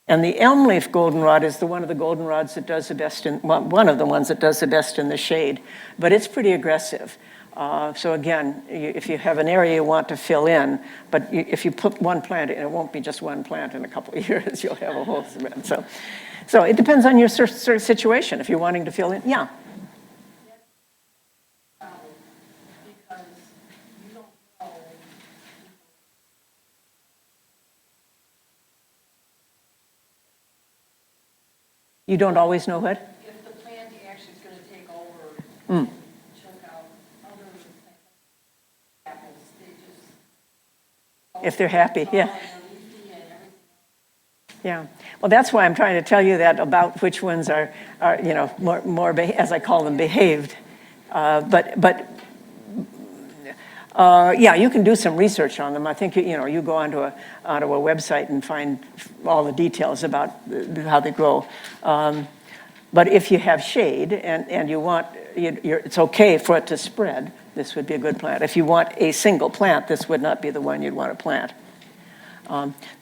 And the elm leaf goldenrod is one of the goldenrods that does the best one of the ones that does the best in the shade. But it's pretty aggressive. So again, if you have an area you want to fill in, but if you put one plant in, it won't be just one plant in a couple of years. You'll have a whole spread. So it depends on your situation. If you're wanting to fill in, yeah. Because you don't know. You don't always know what? If the plant actually is going to take over, choke out other apples, they if they're happy, yeah. Yeah, well, that's why I'm trying to tell you that about which ones are you know, more as I call them, behaved. Yeah, you can do some research on them. I think you know, you go onto a website and find all the details about how they grow. But if you have shade and you want, it's okay for it to spread, this would be a good plant. If you want a single plant, this would not be the one you'd want to plant.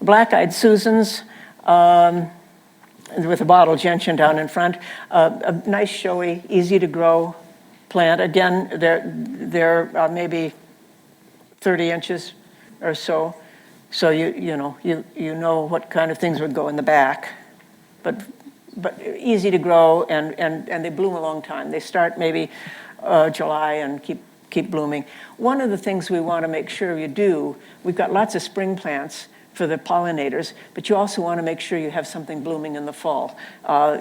Black-eyed Susans, with a bottle gentian down in front, a nice, showy, easy to grow plant. Again, they're maybe 30 inches or so. So you know what kind of things would go in the back, but easy to grow, and they bloom a long time. They start maybe July and keep blooming. One of the things we want to make sure you do, we've got lots of spring plants for the pollinators, but you also want to make sure you have something blooming in the fall.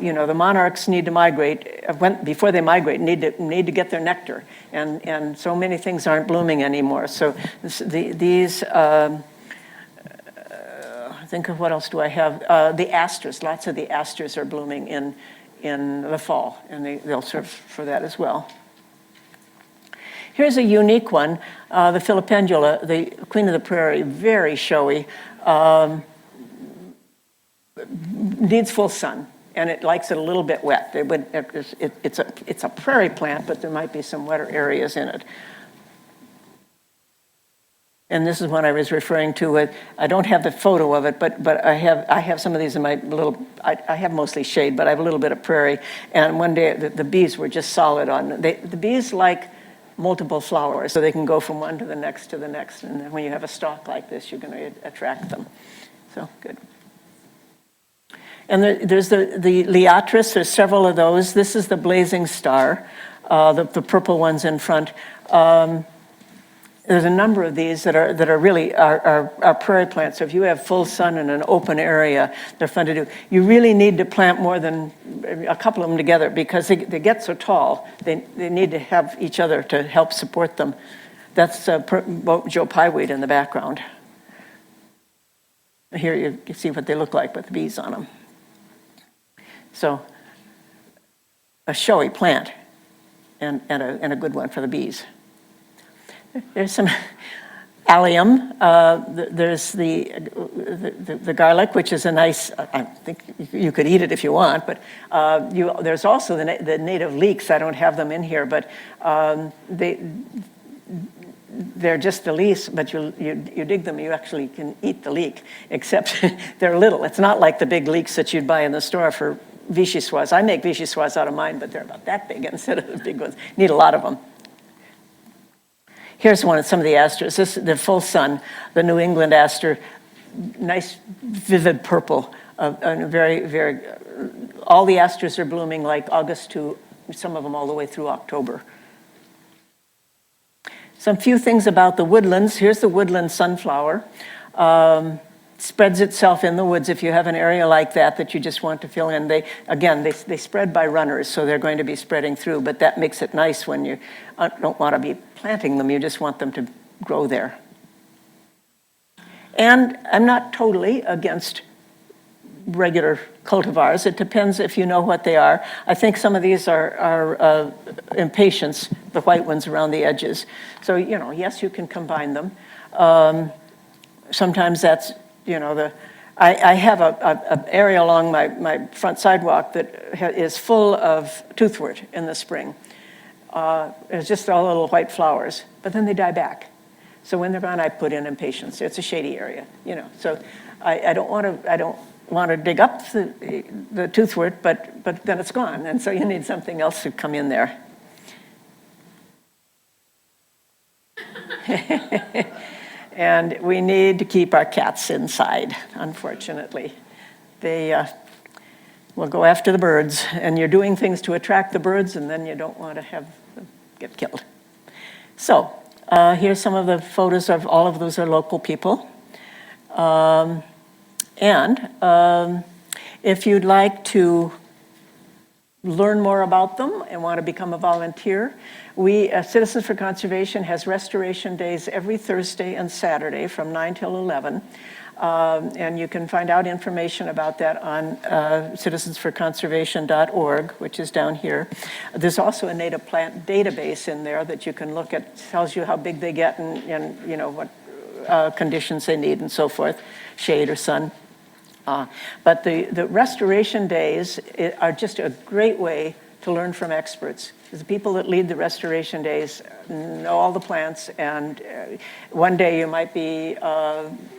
You know, the monarchs need to migrate, before they migrate, need to get their nectar, and so many things aren't blooming anymore. So these, think of what else do I have? The asters, lots of the asters are blooming in the fall, and they'll serve for that as well. Here's a unique one, the Filipendula, the queen of the prairie, very showy. Needs full sun, and it likes it a little bit wet. It's a prairie plant, but there might be some wetter areas in it. And this is one I was referring to. I don't have the photo of it, but I have some of these in my little. I have mostly shade, but I have a little bit of prairie. And one day the bees were just solid on. The bees like multiple flowers, so they can go from one to the next to the next. And then when you have a stalk like this, you're going to attract them. So good. And there's the Liatris. There's several of those. This is the blazing star, the purple ones in front. There's a number of these that are really are prairie plants. So if you have full sun in an open area, they're fun to do. You really need to plant more than a couple of them together because they get so tall. They need to have each other to help support them. That's Joe Pyeweed in the background. Here you can see what they look like with the bees on them. So a showy plant and a good one for the bees. There's some allium. There's the garlic, which is a nice. I think you could eat it if you want, but there's also the native leeks. I don't have them in here, but they're just the leaves. But you dig them, you actually can eat the leek. Except they're little. It's not like the big leeks that you'd buy in the store for vichyssoise. I make vichyssoise out of mine, but they're about that big instead of the big ones. Need a lot of them. Here's some of the asters. This is the full sun, the New England aster, nice vivid purple, and very, very, all the asters are blooming like August to some of them all the way through October. Some few things about the woodlands. Here's the woodland sunflower. Spreads itself in the woods if you have an area like that you just want to fill in. They spread by runners, so they're going to be spreading through, but that makes it nice when you don't want to be planting them. You just want them to grow there. And I'm not totally against regular cultivars. It depends if you know what they are. I think some of these are impatiens, the white ones around the edges. So, yes, you can combine them. Sometimes that's, I have an area along my front sidewalk that is full of toothwort in the spring. It's just all little white flowers, but then they die back. So when they're gone, I put in impatiens. It's a shady area, So I don't want to dig up the toothwort, but then it's gone, and so you need something else to come in there. And we need to keep our cats inside, unfortunately. They will go after the birds, and you're doing things to attract the birds, and then you don't want to have them get killed. So here's some of the photos of all of those are local people. If you'd like to learn more about them and want to become a volunteer, Citizens for Conservation has restoration days every Thursday and Saturday from 9 till 11. And you can find out information about that on citizensforconservation.org, which is down here. There's also a native plant database in there that you can look at, tells you how big they get and you know, what conditions they need and so forth, shade or sun. But the restoration days are just a great way to learn from experts. The people that lead the restoration days know all the plants, and one day you might be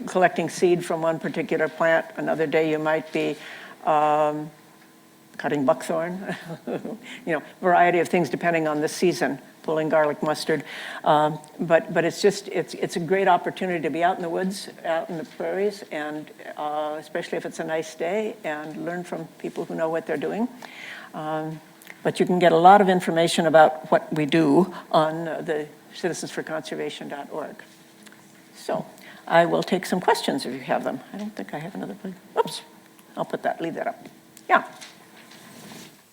collecting seed from one particular plant, another day you might be cutting buckthorn, you know, variety of things depending on the season, pulling garlic mustard. But it's just, it's a great opportunity to be out in the woods, out in the prairies, and especially if it's a nice day, and learn from people who know what they're doing. But you can get a lot of information about what we do on the citizensforconservation.org. So I will take some questions if you have them. I don't think I have another place. Oops, I'll leave that up. Yeah.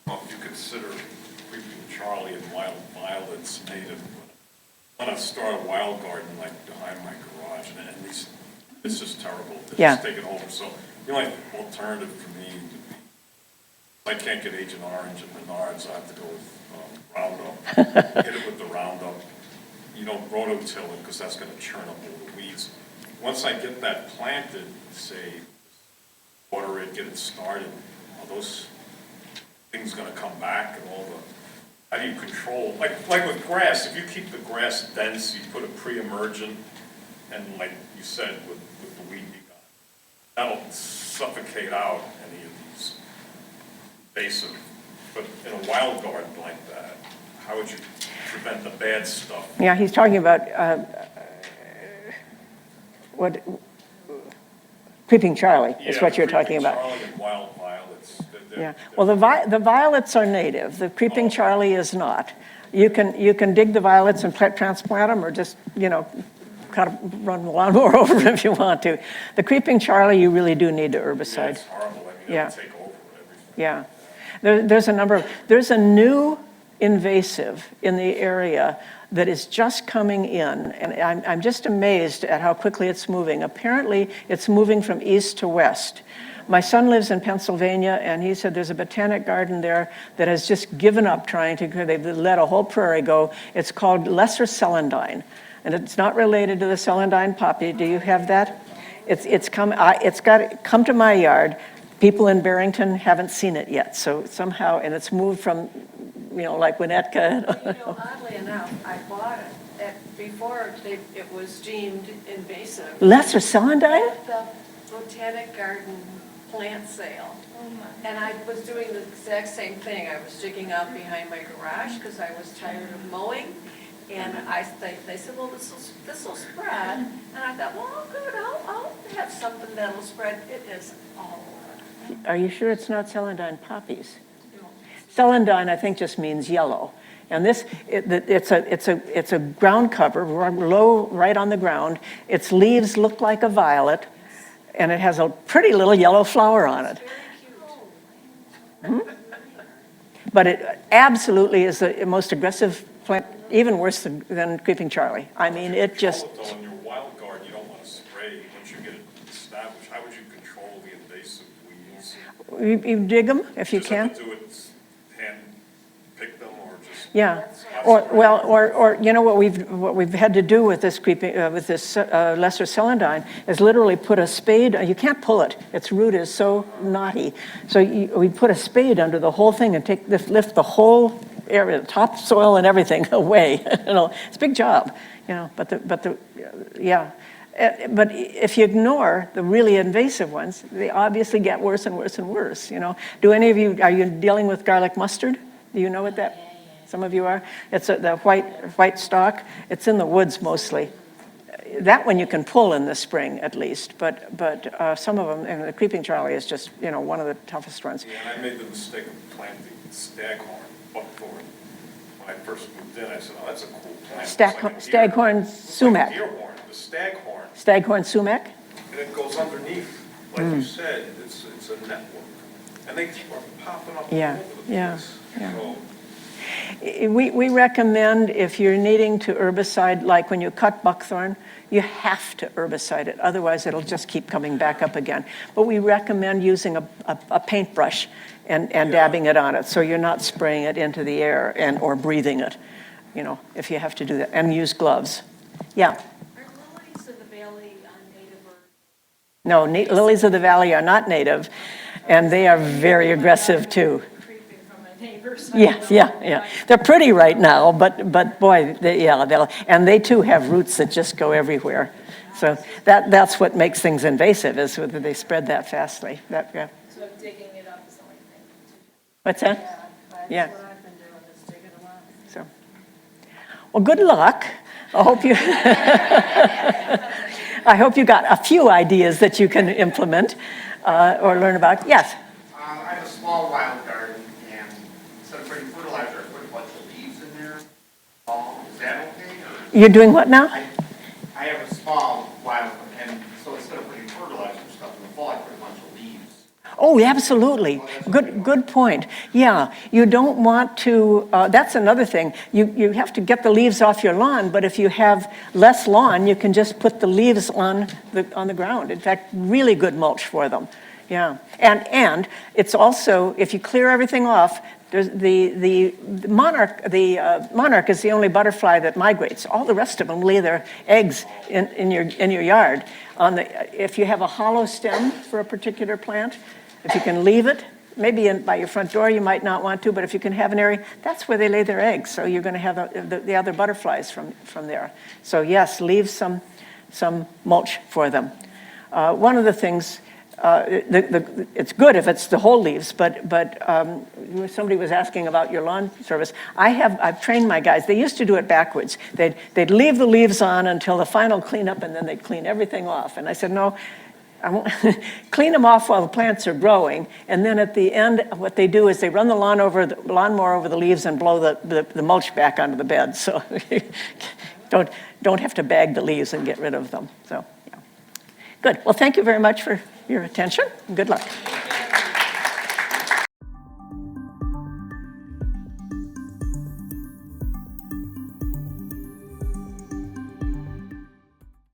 Well, if you consider Creeping Charlie and wild violets native, I want to start a wild garden like behind my garage, and these, it's just terrible. It's just taken over. So the only alternative for me would be, I can't get Agent Orange and Menards, I have to go with Roundup. Hit it with the Roundup. You don't rototill it because that's going to churn up all the weeds. Once I get that planted, say, water it, get it started, are those things going to come back and all the, how do you control, like with grass, if you keep the grass dense, you put a pre-emergent, and like you said, with the weed you got, that'll suffocate out any of these invasive, but in a wild garden like that, how would you prevent the bad stuff? Yeah, he's talking about what Creeping Charlie is what you're talking about. Charlie and wild violets. Yeah. Well, the violets are native. The Creeping Charlie is not. You can dig the violets and transplant them, or just, you know, kind of run the lawnmower over them if you want to. The Creeping Charlie, you really do need the herbicide. Yeah, it's horrible. I mean, it'll take over everything. Yeah. There's a new invasive in the area that is just coming in, and I'm just amazed at how quickly it's moving. Apparently, it's moving from east to west. My son lives in Pennsylvania, and he said there's a botanic garden there that has just given up trying to, they've let a whole prairie go. It's called lesser celandine, and it's not related to the celandine poppy. Do you have that? It's got to come to my yard. People in Barrington haven't seen it yet, so somehow, and it's moved from, you know, like Winnetka. You know, oddly enough, I bought it before it was deemed invasive. Lesser celandine? At the Botanic Garden plant sale. And I was doing the exact same thing. I was digging out behind my garage because I was tired of mowing. And they said, well, this will spread. And I thought, well, good, I'll have something that'll spread. It is all over. Are you sure it's not celandine poppies? Celandine, I think, just means yellow. And it's a ground cover, low, right on the ground. Its leaves look like a violet, and it has a pretty little yellow flower on it. Very cute. But it absolutely is the most aggressive plant, even worse than Creeping Charlie. I mean, it just... Though in your wild garden, you don't want to spray. Once you get it established, how would you control the invasive weeds? You dig them if you Just can. have to do it, hand pick them, or just... Yeah, or you know what we've had to do with this lesser celandine is literally put a spade. You can't pull it; its root is so knotty. So we put a spade under the whole thing and lift the whole area, topsoil and everything away. You know, it's a big job. You know, but if you ignore the really invasive ones, they obviously get worse and worse and worse. You know, are you dealing with garlic mustard? Do you know what that? Some of you are. It's the white stalk. It's in the woods mostly. That one you can pull in the spring at least, but some of them, and the Creeping Charlie is just, you know, one of the toughest ones. Yeah, and I made the mistake of planting staghorn, buckthorn. When I first moved in, I said, "Oh, that's a cool plant." Staghorn sumac. Deer horn, the staghorn. Staghorn sumac. And it goes underneath, like you said. It's a network, and they are popping up all over the place. We recommend if you're needing to herbicide, like when you cut buckthorn, you have to herbicide it. Otherwise, it'll just keep coming back up again. But we recommend using a paintbrush and dabbing it on it, so you're not spraying it into the air or breathing it, if you have to do that. And use gloves. Yeah. Are lilies of the valley native or? No, lilies of the valley are not native, and they are very aggressive too. Creeping from a neighbor's. Yeah. They're pretty right now, but boy, they too have roots that just go everywhere. So that's what makes things invasive, is whether they spread that fastly. So digging it up is the only thing. What's that? Yeah. That's what I've been doing, is digging them up. So, well, good luck. I hope you got a few ideas that you can implement or learn about. Yes. I have a small wild garden, and instead of putting fertilizer, I put a bunch of leaves in there. Is that okay? You're doing what now? I have a small wild, and so instead of putting fertilizer and stuff in the fall, I put a bunch of leaves. Oh, absolutely. Good point. Yeah, you don't want to, that's another thing. You have to get the leaves off your lawn, but if you have less lawn, you can just put the leaves on the ground. In fact, really good mulch for them. Yeah, and it's also, if you clear everything off, there's the monarch is the only butterfly that migrates. All the rest of them lay their eggs in your yard. If you have a hollow stem for a particular plant, if you can leave it, maybe by your front door you might not want to, but if you can have an area, that's where they lay their eggs. So you're going to have the other butterflies from there. So yes, leave some mulch for them. One of the things. It's good if it's the whole leaves, but somebody was asking about your lawn service. I've trained my guys. They used to do it backwards. They'd leave the leaves on until the final cleanup, and then they'd clean everything off. And I said, no, I won't clean them off while the plants are growing, and then at the end, what they do is they run the lawnmower over the leaves and blow the mulch back onto the bed. So don't have to bag the leaves and get rid of them. So yeah. Good. Well, thank you very much for your attention. Good luck.